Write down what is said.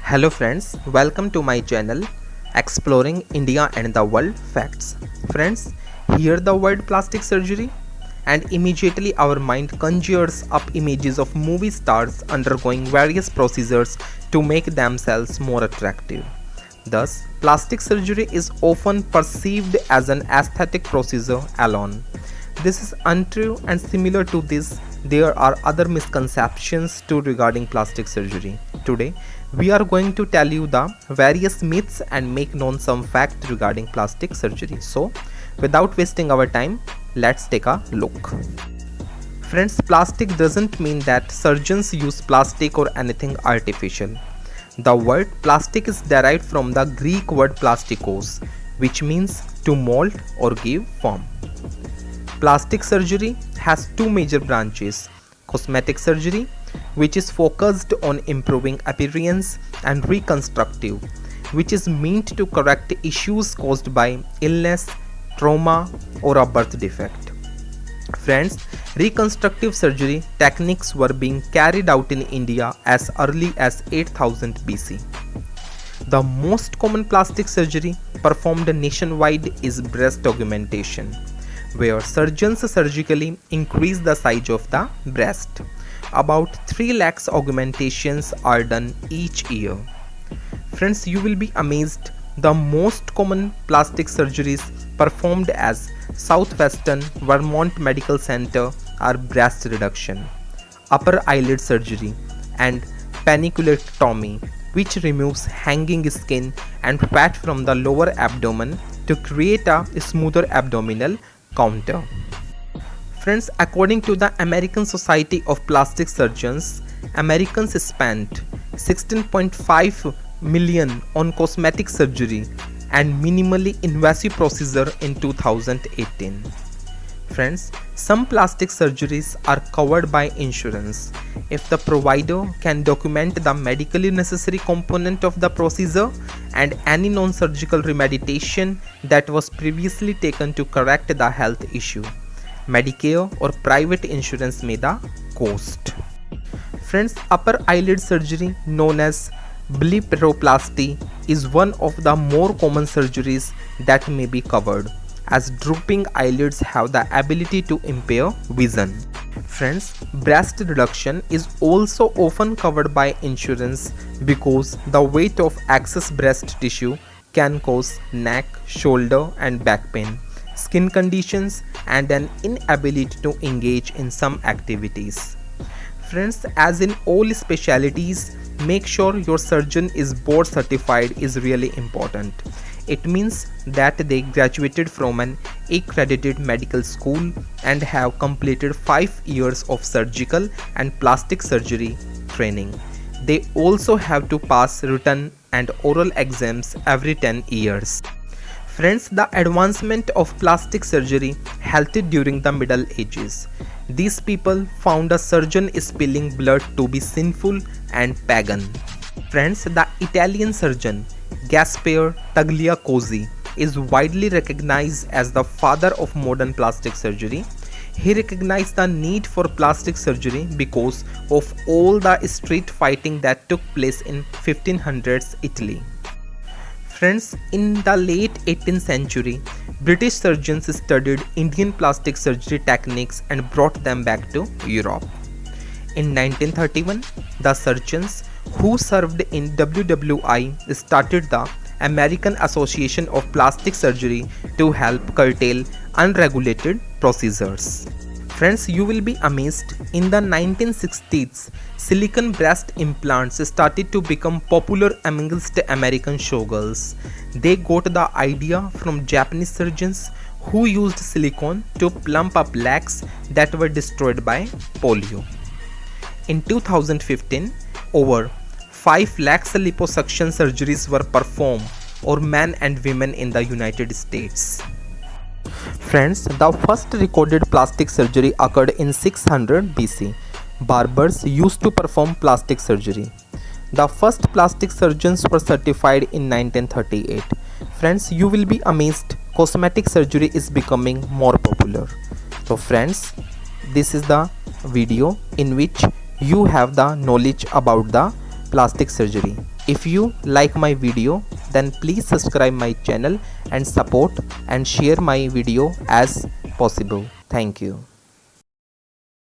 Hello friends, welcome to my channel Exploring India and the World Facts. Friends, hear the word plastic surgery and immediately our mind conjures up images of movie stars undergoing various procedures to make themselves more attractive. Thus, plastic surgery is often perceived as an aesthetic procedure alone. This is untrue, and similar to this, there are other misconceptions too regarding plastic surgery. Today, we are going to tell you the various myths and make known some facts regarding plastic surgery. So, without wasting our time, let's take a look. Friends, plastic doesn't mean that surgeons use plastic or anything artificial. The word plastic is derived from the Greek word plastikos, which means to mold or give form. Plastic surgery has two major branches: cosmetic surgery, which is focused on improving appearance, and reconstructive, which is meant to correct issues caused by illness, trauma, or a birth defect. Friends, reconstructive surgery techniques were being carried out in India as early as 8000 BC. The most common plastic surgery performed nationwide is breast augmentation, where surgeons surgically increase the size of the breast. About 3 lakhs augmentations are done each year. Friends, you will be amazed. The most common plastic surgeries performed as Southwestern Vermont Medical Center are breast reduction, upper eyelid surgery, and paniculectomy, which removes hanging skin and fat from the lower abdomen to create a smoother abdominal contour. Friends, according to the American Society of Plastic Surgeons, Americans spent $16.5 million on cosmetic surgery and minimally invasive procedure in 2018. Friends, some plastic surgeries are covered by insurance if the provider can document the medically necessary component of the procedure and any non-surgical remediation that was previously taken to correct the health issue. Medicare or private insurance may the cost. Friends, upper eyelid surgery known as blepharoplasty is one of the more common surgeries that may be covered, as drooping eyelids have the ability to impair vision. Friends, breast reduction is also often covered by insurance because the weight of excess breast tissue can cause neck, shoulder and back pain, skin conditions, and an inability to engage in some activities. Friends, as in all specialties, make sure your surgeon is board certified is really important. It means that they graduated from an accredited medical school and have completed 5 years of surgical and plastic surgery training. They also have to pass written and oral exams every 10 years. Friends, the advancement of plastic surgery halted during the Middle Ages. These people found a surgeon spilling blood to be sinful and pagan. Friends, the Italian surgeon Gaspare Tagliacozzi is widely recognized as the father of modern plastic surgery. He recognized the need for plastic surgery because of all the street fighting that took place in 1500s Italy. Friends, in the late 18th century, British surgeons studied Indian plastic surgery techniques and brought them back to Europe. In 1931, the surgeons who served in WWI started the American Association of Plastic Surgery to help curtail unregulated procedures. Friends, you will be amazed. In the 1960s, silicone breast implants started to become popular amongst American showgirls. They got the idea from Japanese surgeons who used silicone to plump up legs that were destroyed by polio. In 2015, over 5 lakhs liposuction surgeries were performed for men and women in the United States. Friends, the first recorded plastic surgery occurred in 600 BC. Barbers used to perform plastic surgery. The first plastic surgeons were certified in 1938. Friends, you will be amazed. Cosmetic surgery is becoming more popular. So friends, this is the video in which you have the knowledge about the plastic surgery. If you like my video, then please subscribe my channel and support and share my video as possible. Thank you.